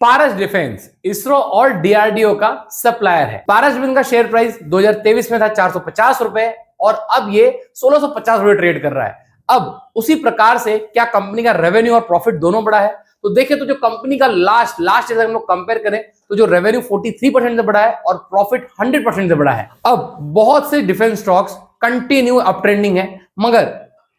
पारस defence ISRO और DRDO का supplier है। पारस डिफेंस का शेयर प्राइस 2023 में था 450 रुपए और अब ये 1650 रुपए ट्रेड कर रहा है। अब उसी प्रकार से क्या कंपनी का रेवेन्यू और प्रॉफिट दोनों बढ़ा है? तो देखिए, तो जो कंपनी का लास्ट ईयर हम लोग कंपेयर करें तो जो रेवेन्यू 43% से बढ़ा है और प्रॉफिट 100% से बढ़ा है। अब बहुत से defence stocks continue up trending है, मगर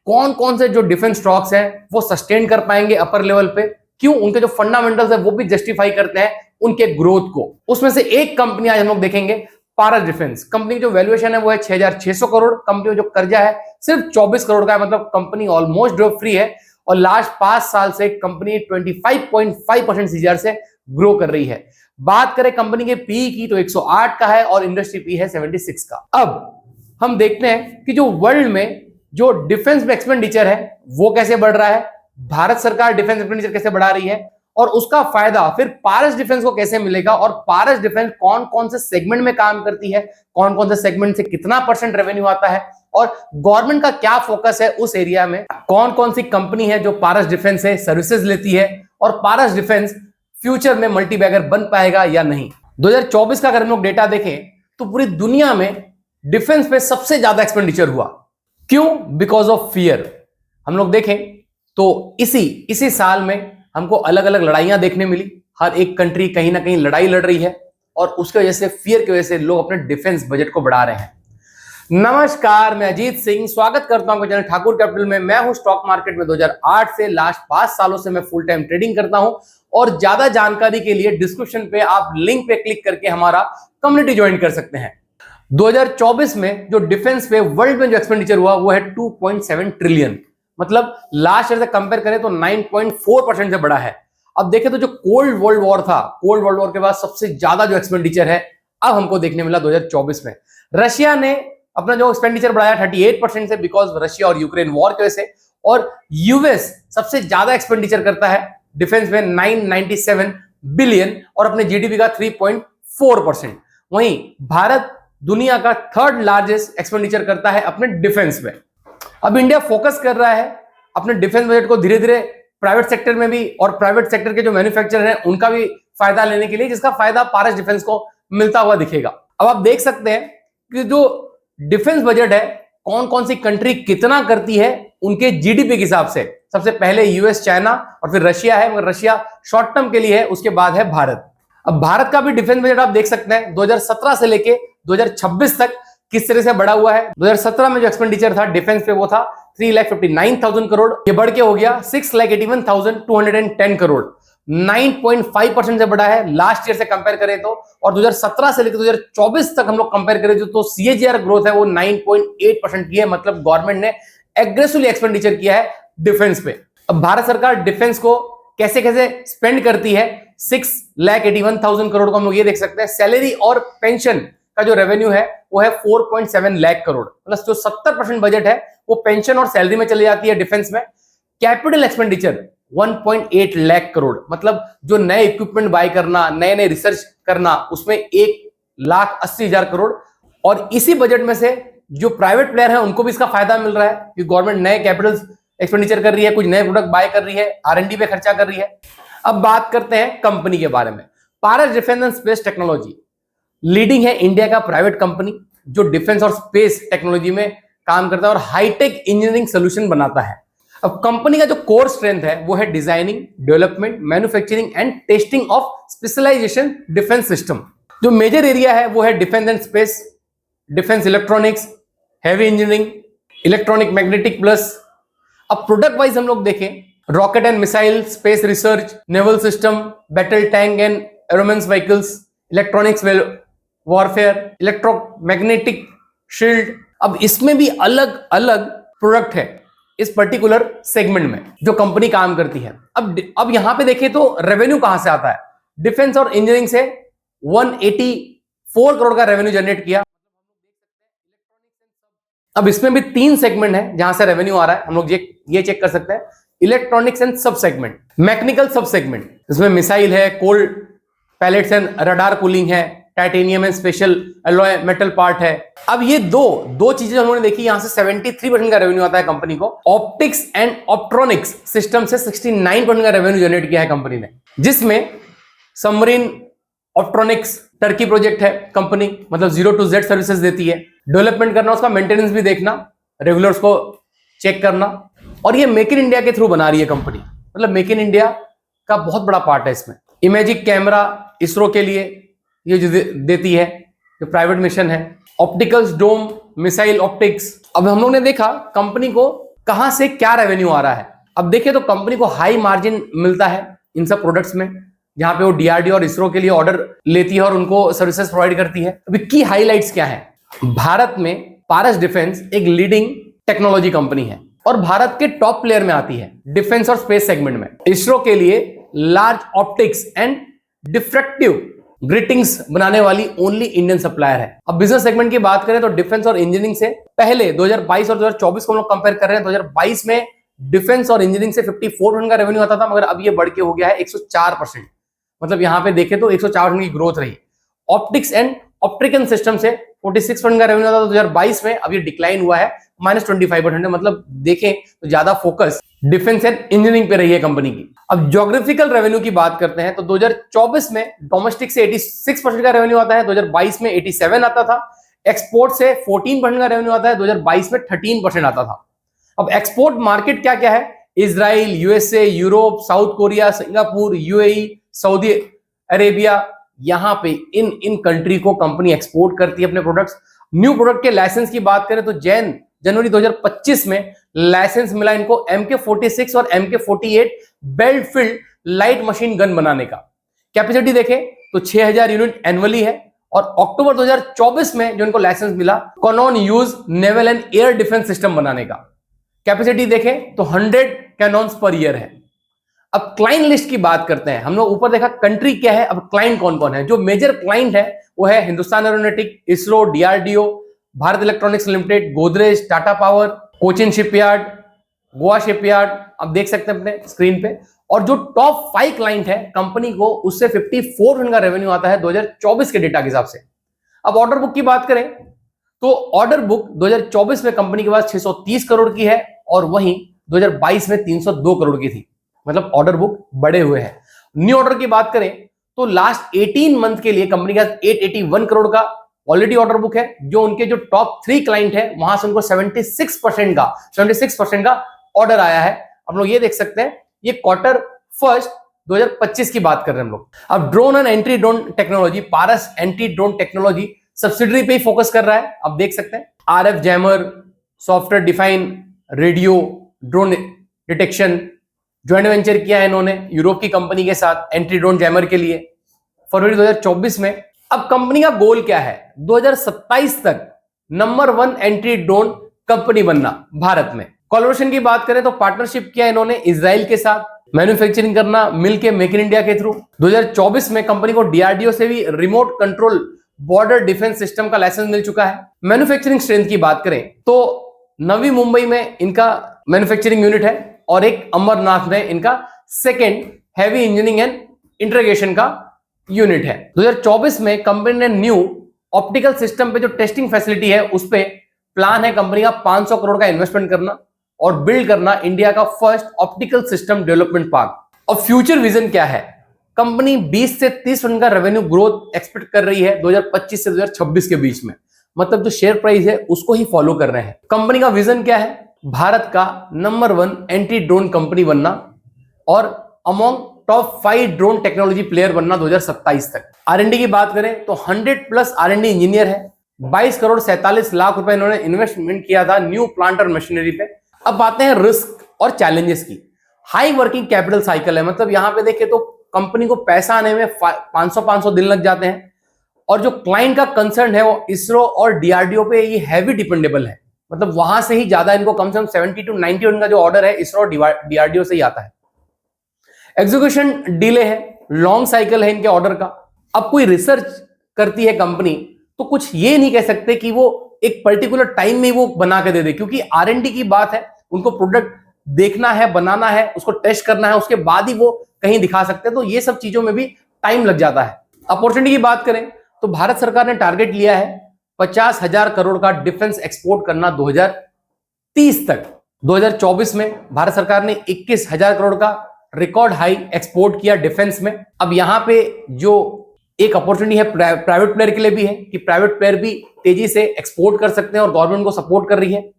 कौन कौन से जो डिफेंस स्टॉक्स हैं वो सस्टेन कर पाएंगे अपर लेवल पे? क्यों? उनके जो फंडामेंटल्स है वो भी जस्टिफाई करते हैं उनके ग्रोथ को। उसमें से एक कंपनी आज हम लोग देखेंगे, पारस डिफेंस। कंपनी की जो वैल्यूएशन है वो है 6600 करोड़। कंपनी में जो कर्जा है सिर्फ 24 करोड़ का है, मतलब कंपनी ऑलमोस्ट ड्रॉप फ्री है और लास्ट 5 साल से कंपनी 25.5% सीजीआर से ग्रो कर रही है। बात करें कंपनी के पी की तो 108 का है और इंडस्ट्री पी है 76 का। अब हम देखते हैं कि जो वर्ल्ड में जो डिफेंस में एक्सपेंडिचर है वो कैसे बढ़ रहा है, भारत सरकार डिफेंस एक्सपेंडिचर कैसे बढ़ा रही है और उसका फायदा फिर पारस डिफेंस को कैसे मिलेगा, और पारस डिफेंस कौन कौन से सेगमेंट में काम करती है, कौन कौन से सेगमेंट से कितना % रेवेन्यू आता है और गवर्नमेंट का क्या फोकस है उस एरिया में, कौन कौन सी कंपनी है जो पारस डिफेंस से सर्विसेज लेती है और पारस डिफेंस फ्यूचर में मल्टीबैगर बन पाएगा या नहीं। 2024 का अगर हम लोग डेटा देखें तो पूरी दुनिया में डिफेंस पे सबसे ज्यादा एक्सपेंडिचर हुआ। क्यों? Because of fear. हम लोग देखें तो इसी साल में हमको अलग अलग लड़ाइयां देखने मिली। हर एक कंट्री कहीं ना कहीं लड़ाई लड़ रही है और उसके वजह से, फियर की वजह से लोग अपने डिफेंस बजट को बढ़ा रहे हैं। नमस्कार, मैं अजीत सिंह स्वागत करता हूं चैनल ठाकुर कैपिटल में। मैं हूं स्टॉक मार्केट में 2008 से लास्ट 5 सालों से मैं फुल टाइम ट्रेडिंग करता हूं और ज्यादा जानकारी के लिए डिस्क्रिप्शन पे आप लिंक पे क्लिक करके हमारा कम्युनिटी ज्वाइन कर सकते हैं। 2024 में जो डिफेंस पे वर्ल्ड में जो एक्सपेंडिचर हुआ वो है 2.7 ट्रिलियन, मतलब लास्ट ईयर से कंपेयर करें तो 9.4% से बढ़ा है। अब देखें तो जो कोल्ड वर्ल्ड वॉर था, कोल्ड वर्ल्ड वॉर के बाद सबसे ज्यादा जो एक्सपेंडिचर है अब हमको देखने मिला 2024 में। रशिया ने अपना जो एक्सपेंडिचर बढ़ाया 38% से, बिकॉज रशिया और यूक्रेन वॉर की वजह से, और यूएस सबसे ज्यादा एक्सपेंडिचर करता है डिफेंस में 997 बिलियन और अपने जीडीपी का 3.4%। वहीं भारत दुनिया का 3rd लार्जेस्ट एक्सपेंडिचर करता है अपने डिफेंस में। अब इंडिया फोकस कर रहा है अपने डिफेंस बजट को धीरे धीरे प्राइवेट सेक्टर में भी, और प्राइवेट सेक्टर के जो मैन्युफैक्चरर हैं उनका भी फायदा लेने के लिए, जिसका फायदा पारस डिफेंस को मिलता हुआ दिखेगा। अब आप देख सकते हैं कि जो डिफेंस बजट है कौन कौन सी कंट्री कितना करती है उनके जीडीपी के हिसाब से। सबसे पहले यूएस, चाइना और फिर रशिया है, मगर रशिया शॉर्ट टर्म के लिए है, उसके बाद है भारत। अब भारत का भी डिफेंस बजट आप देख सकते हैं 2017 से लेके 2026 तक किस तरह से बढ़ा हुआ है। 2017 में जो एक्सपेंडिचर था डिफेंस पे वो था 3,59,000 करोड़, ये बढ़ के हो गया 6,81,210 करोड़, 9.5% से बढ़ा है लास्ट ईयर से कंपेयर करें तो। और 2017 से लेकर 2024 तक हम लोग कंपेयर करें तो सीएजीआर ग्रोथ है वो 9.8% की है, मतलब गवर्नमेंट ने एग्रेसिवली एक्सपेंडिचर किया है डिफेंस पे। अब भारत सरकार डिफेंस को कैसे कैसे स्पेंड करती है, 6,81,000 करोड़ को हम लोग ये देख सकते हैं। सैलरी और पेंशन का जो रेवेन्यू है वो है 4.7 लाख करोड़, मतलब जो 70% बजट है वो पेंशन और सैलरी में चली जाती है डिफेंस में। कैपिटल एक्सपेंडिचर 1.8 लाख करोड़, मतलब जो नए इक्विपमेंट बाय करना, नए नए रिसर्च करना, उसमें 1,80,000 करोड़। और इसी बजट में से जो प्राइवेट प्लेयर है उनको भी इसका फायदा मिल रहा है कि गवर्नमेंट नए कैपिटल एक्सपेंडिचर कर रही है, कुछ नए प्रोडक्ट बाय कर रही है, R&D पे खर्चा कर रही है। अब बात करते हैं कंपनी के बारे में। Paras defence and space technology leading है इंडिया का प्राइवेट कंपनी जो डिफेंस और स्पेस टेक्नोलॉजी में काम करता है और हाईटेक इंजीनियरिंग सोल्यूशन बनाता है। अब कंपनी का जो कोर स्ट्रेंथ है वो है designing, development, manufacturing and testing of specialisation defence system. जो मेजर एरिया है वो है defence and space, defence electronics, heavy engineering, electronic magnetic plus. अब प्रोडक्ट वाइज हम लोग देखें, rocket and missile, space research, naval system, battle tank and armoured vehicles, electronics warfare, electromagnetic shield. अब इसमें भी अलग अलग प्रोडक्ट है इस पर्टिकुलर सेगमेंट में जो कंपनी काम करती है। अब यहां पे देखें तो रेवेन्यू कहां से आता है, डिफेंस और इंजीनियरिंग से 184 करोड़ का रेवेन्यू जनरेट किया। अब इसमें भी 3 सेगमेंट है जहां से रेवेन्यू आ रहा है, हम लोग ये चेक कर सकते हैं। Electronics and sub segment, mechanical sub segment, इसमें मिसाइल है, cold pallets and radar cooling है, titanium and special alloy metal part है। अब ये दो चीजें उन्होंने देखी, यहां से 73% का रेवेन्यू आता है कंपनी को। ऑप्टिक्स एंड ऑप्ट्रॉनिक्स सिस्टम से 69% का रेवेन्यू जनरेट किया है कंपनी ने, जिसमें सबमरीन ऑप्ट्रॉनिक्स टर्की प्रोजेक्ट है कंपनी, मतलब 0 to Z सर्विसेज देती है। डेवलपमेंट करना, उसका मेंटेनेंस भी देखना, रेगुलर्स को चेक करना। और ये मेक इन इंडिया के थ्रू बना रही है कंपनी, मतलब मेक इन इंडिया का बहुत बड़ा पार्ट है इसमें। इमेजिक कैमरा इसरो के लिए ये जो देती है, जो प्राइवेट मिशन है। Opticals dome missile optics. अब हम लोग ने देखा कंपनी को कहां से क्या रेवेन्यू आ रहा है। अब देखिए तो कंपनी को हाई मार्जिन मिलता है इन सब प्रोडक्ट्स में, जहां पे वो डीआरडीओ और इसरो के लिए ऑर्डर लेती है और उनको सर्विसेज प्रोवाइड करती है। अभी की हाईलाइट्स क्या है? भारत में पारस डिफेंस एक लीडिंग टेक्नोलॉजी कंपनी है और भारत के टॉप प्लेयर में आती है डिफेंस और स्पेस सेगमेंट में। इसरो के लिए large optics and diffractive greetings बनाने वाली ओनली इंडियन सप्लायर है। अब बिजनेस सेगमेंट की बात करें तो डिफेंस और इंजीनियरिंग से पहले 2022 और 2024 को हम लोग कंपेयर कर रहे हैं। 2022 में डिफेंस और इंजीनियरिंग से 54% का रेवेन्यू आता था, मगर अब ये बढ़ के हो गया है 104%। मतलब यहां पे देखें तो 104% की ग्रोथ रही। ऑप्टिक्स एंड ऑप्टिकल सिस्टम से 46% का रेवेन्यू आता था 2022 में, अब ये डिक्लाइन हुआ है -25%। मतलब देखें तो ज्यादा फोकस डिफेंस एंड इंजीनियरिंग पे रही है कंपनी की। अब ज्योग्राफिकल रेवेन्यू की बात करते हैं तो 2024 में डोमेस्टिक से 86% का रेवेन्यू आता है, 2022 में 87 आता था। एक्सपोर्ट से 14% का रेवेन्यू आता है, 2022 में 13% आता था। अब एक्सपोर्ट मार्केट क्या क्या है? Israel, USA, Europe, south Korea, Singapore, UAE, Saudi Arabia. यहां पे इन कंट्री को कंपनी एक्सपोर्ट करती है अपने प्रोडक्ट्स। न्यू प्रोडक्ट के लाइसेंस की बात करें तो जनवरी 2025 में लाइसेंस मिला इनको MK46 और MK48 belt field light machine gun बनाने का। कैपेसिटी देखें तो 6000 यूनिट एनुअली है। और अक्टूबर 2024 में जो इनको लाइसेंस मिला cannon use naval and air defence system बनाने का। कैपेसिटी देखें तो 100 कैनन्स पर ईयर है। अब क्लाइंट लिस्ट की बात करते हैं। हम लोग ऊपर देखा कंट्री क्या है, अब क्लाइंट कौन कौन है। जो मेजर क्लाइंट है वो है Hindustan aeronautic, ISRO, DRDO, Bharat electronics limited, Godrej, Tata power, Cochin shipyard, Goa shipyard. अब देख सकते हैं अपने स्क्रीन पे। और जो टॉप 5 क्लाइंट है कंपनी को, उससे 54% का रेवेन्यू आता है 2024 के डेटा के हिसाब से। अब ऑर्डर बुक की बात करें तो ऑर्डर बुक 2024 में कंपनी के पास 630 करोड़ की है और वहीं 2022 में 302 करोड़ की थी। मतलब ऑर्डर बुक बढ़े हुए हैं। न्यू ऑर्डर की बात करें तो लास्ट 18 मंथ के लिए कंपनी का 881 करोड़ का ऑलरेडी ऑर्डर बुक है। जो उनके जो टॉप 3 क्लाइंट है वहां से उनको 76% का ऑर्डर आया है। हम लोग ये देख सकते हैं, ये क्वार्टर फर्स्ट 2025 की बात कर रहे हैं हम लोग। अब drone and anti drone technology, Paras anti drone technology subsidiary पे ही फोकस कर रहा है। अब देख सकते हैं RF jammer, software define radio, drone detection, joint venture किया है इन्होंने यूरोप की कंपनी के साथ एंटी ड्रोन जैमर के लिए फरवरी 2024 में। अब कंपनी का गोल क्या है? 2027 तक नंबर 1 एंटी ड्रोन कंपनी बनना भारत में। कोलैबोरेशन की बात करें तो पार्टनरशिप किया इन्होंने इजराइल के साथ, मैन्युफैक्चरिंग करना मिलके मेक इन इंडिया के थ्रू। 2024 में कंपनी को डीआरडीओ से भी remote control border defence system का लाइसेंस मिल चुका है। मैन्युफैक्चरिंग स्ट्रेंथ की बात करें तो नवी मुंबई में इनका मैन्युफैक्चरिंग यूनिट है और एक अमरनाथ में इनका second heavy engineering and integration का यूनिट है। 2024 में कंपनी ने न्यू ऑप्टिकल सिस्टम पे जो टेस्टिंग फैसिलिटी है उस पे प्लान है कंपनी का 500 करोड़ का इन्वेस्टमेंट करना और बिल्ड करना इंडिया का first optical system development park. और फ्यूचर विजन क्या है? कंपनी 20 से 30% का रेवेन्यू ग्रोथ एक्सपेक्ट कर रही है 2025 से 2026 के बीच में। मतलब जो शेयर प्राइस है उसको ही फॉलो कर रहे हैं। कंपनी का विजन क्या है? भारत का नंबर 1 एंटी ड्रोन कंपनी बनना और among top 5 drone technology player बनना 2027 तक। आरएनडी की बात करें तो 100+ आरएनडी इंजीनियर है। 22 करोड़ 47 लाख रुपए इन्होंने इन्वेस्टमेंट किया था न्यू प्लांट और मशीनरी पे। अब आते हैं रिस्क और चैलेंजेस की। हाई वर्किंग कैपिटल साइकिल है, मतलब यहां पे देखें तो कंपनी को पैसा आने में 500 दिन लग जाते हैं। और जो क्लाइंट का कंसर्न है वो इसरो और डीआरडीओ पे ये हैवी डिपेंडेबल है। मतलब वहां से ही ज्यादा इनको कम से कम 70 to 90 का जो ऑर्डर है इसरो और डीआरडीओ से ही आता है। एग्जीक्यूशन डिले है, लॉन्ग साइकिल है इनके ऑर्डर का। अब कोई रिसर्च करती है कंपनी तो कुछ ये नहीं कह सकते कि वो एक पर्टिकुलर टाइम में वो बना के दे दे, क्योंकि आरएनडी की बात है। उनको प्रोडक्ट देखना है, बनाना है, उसको टेस्ट करना है, उसके बाद ही वो कहीं दिखा सकते हैं। तो ये सब चीजों में भी टाइम लग जाता है। अपॉर्चुनिटी की बात करें तो भारत सरकार ने टारगेट लिया है 50,000 करोड़ का डिफेंस एक्सपोर्ट करना 2030 तक। 2024 में भारत सरकार ने 21,000 करोड़ का रिकॉर्ड हाई एक्सपोर्ट किया डिफेंस में। अब यहां पे जो एक अपॉर्चुनिटी है प्राइवेट प्लेयर के लिए भी है कि प्राइवेट प्लेयर भी तेजी से एक्सपोर्ट कर सकते हैं और गवर्नमेंट को सपोर्ट कर रही है।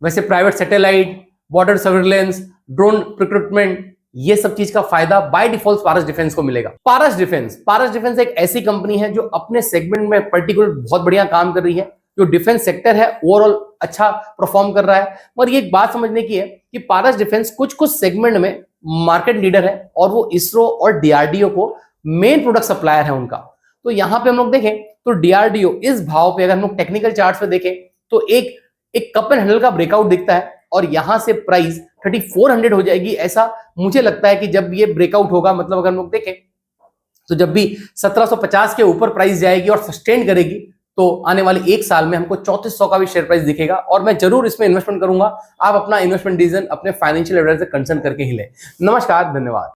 वैसे private satellite, border surveillance, drone recruitment, ये सब चीज का फायदा बाय डिफॉल्ट पारस डिफेंस को मिलेगा। पारस डिफेंस एक ऐसी कंपनी है जो अपने सेगमेंट में पर्टिकुलर बहुत बढ़िया काम कर रही है। जो डिफेंस सेक्टर है ओवरऑल अच्छा परफॉर्म कर रहा है। और ये एक बात समझने की है कि पारस डिफेंस कुछ सेगमेंट में मार्केट लीडर है और वो इसरो और डीआरडीओ को मेन प्रोडक्ट सप्लायर है उनका। तो यहां पे हम लोग देखें तो डीआरडीओ इस भाव पे, अगर हम लोग टेक्निकल चार्ट पे देखें तो एक कप एंड हैंडल का ब्रेकआउट दिखता है और यहां से प्राइस 3400 हो जाएगी, ऐसा मुझे लगता है कि जब ये ब्रेकआउट होगा, मतलब अगर हम लोग देखें तो जब भी 1750 के ऊपर प्राइस जाएगी और सस्टेन करेगी तो आने वाले एक साल में हमको 3400 का भी शेयर प्राइस दिखेगा और मैं जरूर इसमें इन्वेस्टमेंट करूंगा। आप अपना इन्वेस्टमेंट डिसीजन अपने फाइनेंशियल एडवाइजर कंसल्ट करके ही लें। नमस्कार, धन्यवाद।